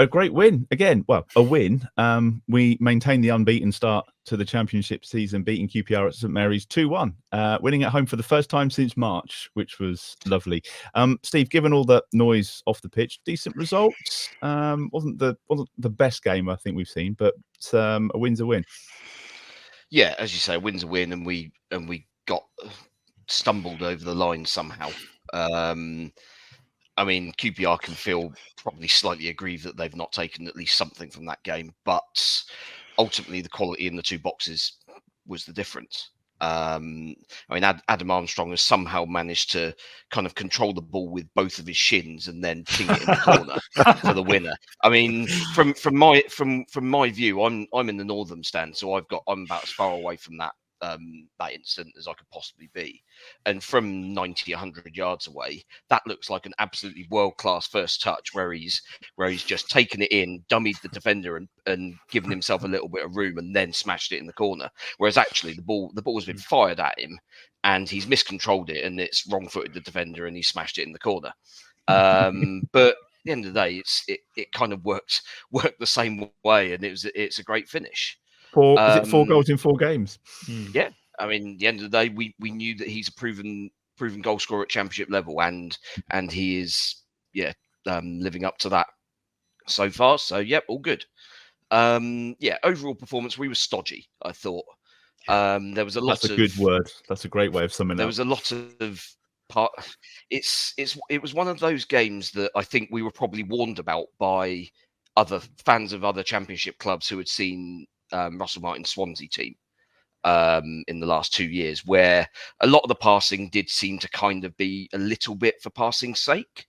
A great win again. Well, a win. We maintained the unbeaten start to the championship season, beating QPR at St Mary's 2-1, winning at home for the first time since March, which was lovely. Steve, given all the noise off the pitch, decent results. Wasn't the best game I think we've seen, but a win's a win. Yeah, as you say, a win's a win, and we got stumbled over the line somehow. I mean, QPR can feel probably slightly aggrieved that they've not taken at least something from that game, but ultimately the quality in the two boxes was the difference. I mean, Adam Armstrong has somehow managed to kind of control the ball with both of his shins and then ting it in the corner for the winner. I mean, from my view, I'm in the northern stand, so I'm about as far away from that incident as I could possibly be, and from 90, 100 yards away, that looks like an absolutely world-class first touch where he's just taken it in, dummied the defender and given himself a little bit of room and then smashed it in the corner, whereas actually the ball's been fired at him and he's miscontrolled it and it's wrong-footed the defender and he smashed it in the corner. But at the end of the day, it kind of worked the same way, and it's a great finish. Is it 4 goals in 4 games? Yeah, I mean, at the end of the day, we knew that he's a proven goal scorer at championship level, and he is living up to that so far. So yep, all good. Overall performance, we were stodgy, I thought. There was a lot. That's a good word. That's a great way of summing up. There was a lot of part. It was one of those games that I think we were probably warned about by other fans of other championship clubs who had seen Russell Martin's Swansea team in the last 2 years, where a lot of the passing did seem to kind of be a little bit for passing's sake.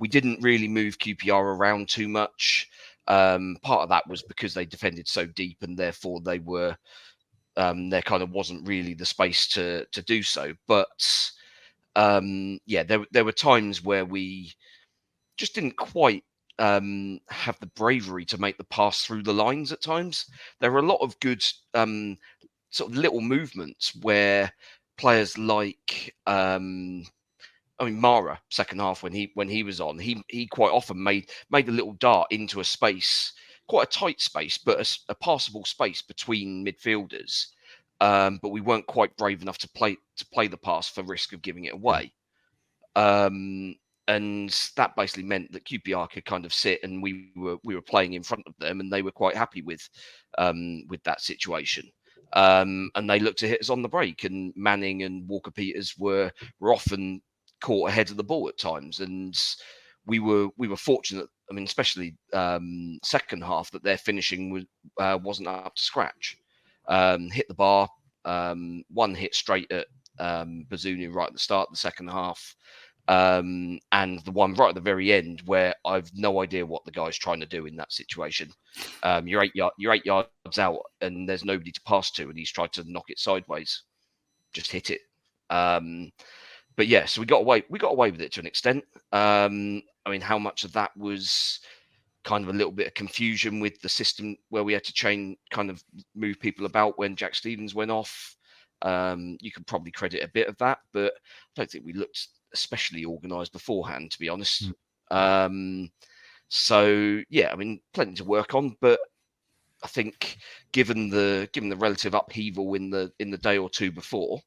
We didn't really move QPR around too much. Part of that was because they defended so deep, and therefore they were there kind of wasn't really the space to do so. But there were times where we just didn't quite have the bravery to make the pass through the lines at times. There were a lot of good sort of little movements where players like Mara, second half when he was on, he quite often made a little dart into a space, quite a tight space, but a passable space between midfielders. But we weren't quite brave enough to play the pass for risk of giving it away. And that basically meant that QPR could kind of sit, and we were playing in front of them, and they were quite happy with that situation. And they looked to hit us on the break, and Manning and Walker-Peters were often caught ahead of the ball at times, and we were fortunate. I mean, especially second half, that their finishing wasn't up to scratch. Hit the bar, one hit straight at Bazunu right at the start of the second half. And the one right at the very end where I've no idea what the guy's trying to do in that situation. You're 8 yards out and there's nobody to pass to, and he's tried to knock it sideways. Just hit it. But yeah, so we got away with it to an extent. I mean, how much of that was kind of a little bit of confusion with the system where we had to move people about when Jack Stevens went off? You could probably credit a bit of that, but I don't think we looked especially organised beforehand, to be honest. So yeah, I mean, plenty to work on, but I think given the relative upheaval in the day or two before,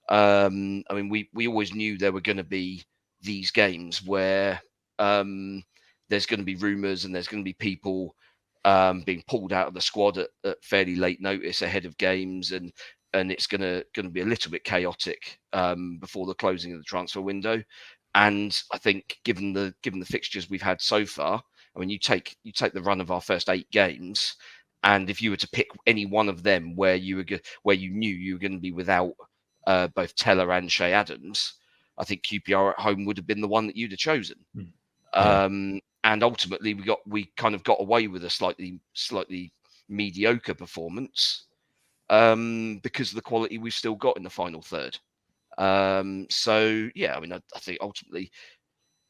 I mean, we always knew there were going to be these games where there's going to be rumours and there's going to be people being pulled out of the squad at fairly late notice ahead of games, and it's going to be a little bit chaotic before the closing of the transfer window. And I think given the fixtures we've had so far, I mean, you take the run of our first 8 games, and if you were to pick any one of them where you knew you were going to be without both Teller and Shea Adams, I think QPR at home would have been the one that you'd have chosen. And ultimately, we kind of got away with a slightly mediocre performance because of the quality we've still got in the final third. So yeah, I mean, I think ultimately,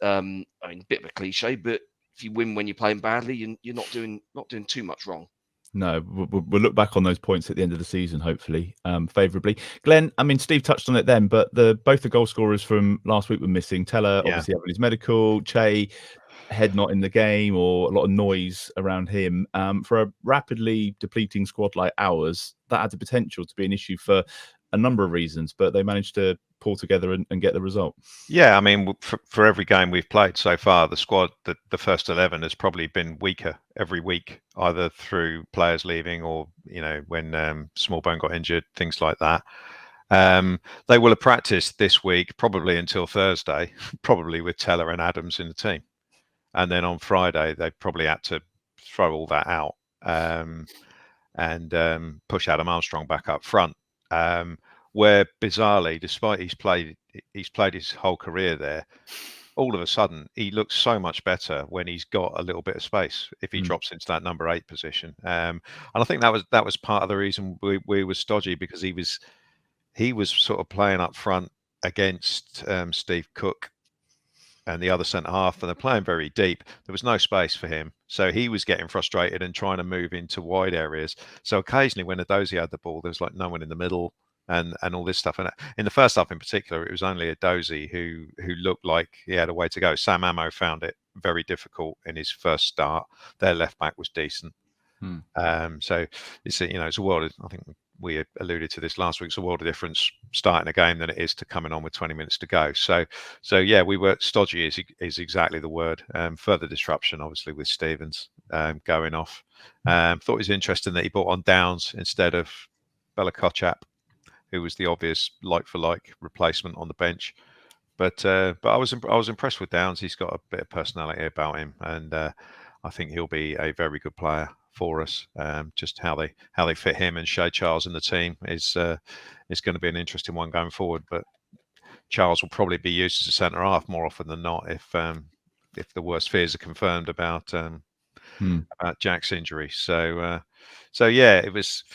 I mean, a bit of a cliche, but if you win when you're playing badly, you're not doing too much wrong. No, we'll look back on those points at the end of the season, hopefully, favourably. Glenn, I mean, Steve touched on it then, but both the goal scorers from last week were missing. Teller obviously having his medical. Che head not in the game or a lot of noise around him. For a rapidly depleting squad like ours, that had the potential to be an issue for a number of reasons, but they managed to pull together and get the result. Yeah, I mean, for every game we've played so far, the squad, the first 11 has probably been weaker every week, either through players leaving or, when Smallbone got injured, things like that. They will have practiced this week, probably until Thursday, probably with Teller and Adams in the team. And then on Friday, they probably had to throw all that out and push Adam Armstrong back up front. Where bizarrely, despite he's played his whole career there, all of a sudden he looks so much better when he's got a little bit of space. If he drops into that number 8 position, and I think that was part of the reason we were stodgy, because he was sort of playing up front against Steve Cook and the other centre half, and they're playing very deep. There was no space for him, so he was getting frustrated and trying to move into wide areas. So occasionally, when Adozie had the ball, there was like no one in the middle. And all this stuff. And in the first half in particular, it was only Adozie who looked like he had a way to go. Sam Ammo found it very difficult in his first start. Their left back was decent. So it's a world of, I think we alluded to this last week, it's a world of difference starting a game than it is to coming on with 20 minutes to go. So yeah, we were stodgy is exactly the word. Further disruption, obviously, with Stevens going off. Thought it was interesting that he brought on Downs instead of Bella-Kotchap, who was the obvious like-for-like replacement on the bench. But I was impressed with Downs. He's got a bit of personality about him, and I think he'll be a very good player for us. Just how they fit him and Shay Charles in the team is going to be an interesting one going forward. But Charles will probably be used as a centre half more often than not if the worst fears are confirmed about Jack's injury. So yeah, it was.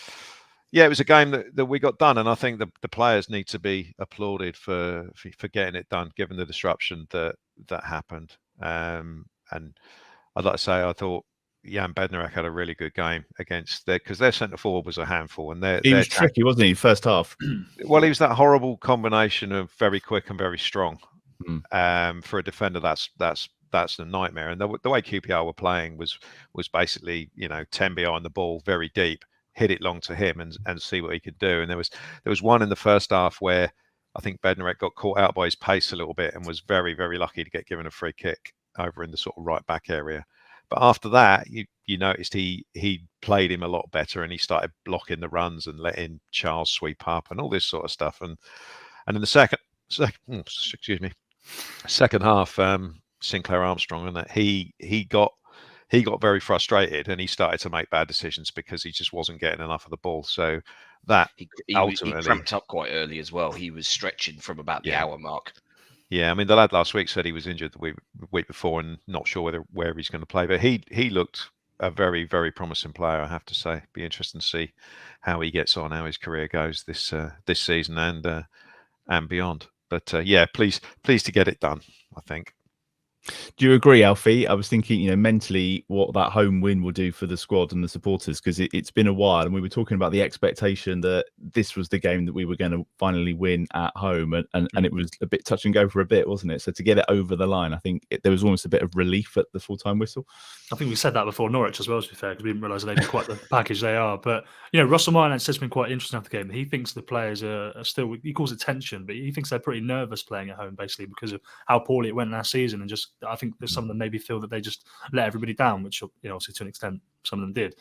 Yeah, it was a game that we got done, and I think the players need to be applauded for getting it done, given the disruption that happened. And I'd like to say I thought Jan Bednarek had a really good game against because their centre forward was a handful, and he was tricky, wasn't he? First half. Well, he was that horrible combination of very quick and very strong. For a defender, that's a nightmare. And the way QPR were playing was basically 10 behind the ball, very deep. Hit it long to him and see what he could do. And there was one in the first half where I think Bednarek got caught out by his pace a little bit and was very, very lucky to get given a free kick over in the sort of right back area. But after that, you noticed he played him a lot better, and he started blocking the runs and letting Charles sweep up and all this sort of stuff. And in the second half, Sinclair Armstrong, and that he got very frustrated, and he started to make bad decisions because he just wasn't getting enough of the ball. So that he ultimately cramped up quite early as well. He was stretching from about the hour mark. Yeah, I mean, the lad last week said he was injured the week before and not sure where he's going to play. But he looked a very, very promising player, I have to say. Be interesting to see how he gets on, how his career goes this season and beyond. But yeah, pleased to get it done, I think. Do you agree, Alfie? I was thinking, mentally what that home win will do for the squad and the supporters, because it's been a while, and we were talking about the expectation that this was the game that we were going to finally win at home, and it was a bit touch and go for a bit, wasn't it? So to get it over the line, I think there was almost a bit of relief at the full-time whistle. I think we said that before Norwich as well, to be fair, because we didn't realise they'd be quite the package they are. But, Russell Marland says been quite interesting after the game. He thinks the players are still, he calls it tension, but he thinks they're pretty nervous playing at home, basically, because of how poorly it went last season. And just, I think there's some of them maybe feel that they just let everybody down, which, obviously to an extent, some of them did.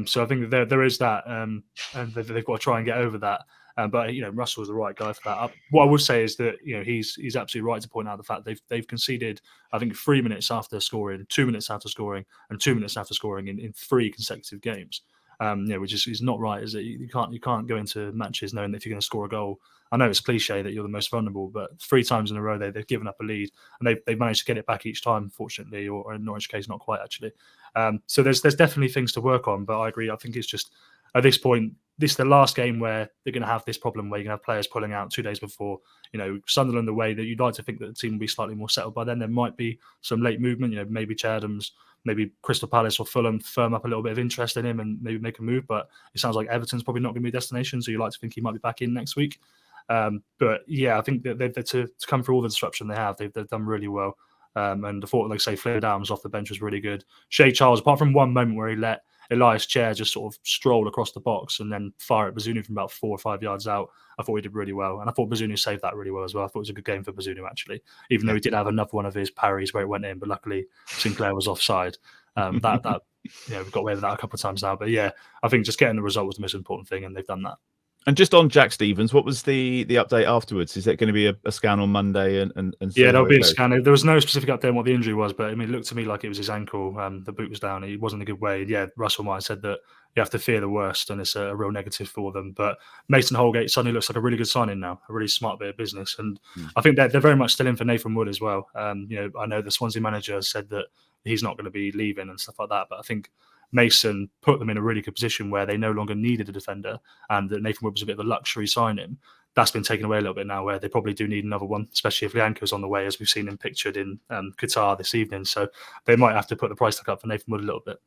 So I think there is that, and they've got to try and get over that. But Russell was the right guy for that. What I would say is that he's absolutely right to point out the fact they've conceded, I think, 3 minutes after scoring, 2 minutes after scoring, and 2 minutes after scoring in 3 consecutive games. Which is not right, is it? You can't go into matches knowing that if you're going to score a goal. I know it's cliche that you're the most vulnerable, but 3 times in a row they've given up a lead, and they've managed to get it back each time, fortunately, or in Norwich case, not quite actually. So there's definitely things to work on, but I agree. I think it's just at this point, this is the last game where they're going to have this problem where you're going to have players pulling out 2 days before. Sunderland, the way that you'd like to think that the team will be slightly more settled by then. There might be some late movement. Maybe Adams, maybe Crystal Palace or Fulham firm up a little bit of interest in him and maybe make a move. But it sounds like Everton's probably not going to be a destination, so you like to think he might be back in next week. But yeah, I think that to come through all the disruption they have, they've done really well. And I thought, like I say, Flynn Adams off the bench was really good. Shea Charles, apart from one moment where he let Elias Chair just sort of stroll across the box and then fire at Bazunu from about 4 or 5 yards out, I thought he did really well. And I thought Bazunu saved that really well as well. I thought it was a good game for Bazunu, actually, even though he did have another one of his parries where it went in, but luckily Sinclair was offside. That we've got away with that a couple of times now. But yeah, I think just getting the result was the most important thing, and they've done that. And just on Jack Stevens, what was the update afterwards? Is there going to be a scan on Monday? And yeah, there'll be a scan. There was no specific update on what the injury was, but I mean, it looked to me like it was his ankle. The boot was down. He wasn't in a good way. Yeah, Russell Martin said that you have to fear the worst, and it's a real negative for them. But Mason Holgate suddenly looks like a really good signing now, a really smart bit of business. And I think they're very much still in for Nathan Wood as well. I know the Swansea manager said that he's not going to be leaving and stuff like that, but I think Mason put them in a really good position where they no longer needed a defender, and that Nathan Wood was a bit of a luxury signing. That's been taken away a little bit now, where they probably do need another one, especially if Lianco's on the way, as we've seen him pictured in Qatar this evening. So they might have to put the price tag up for Nathan Wood a little bit.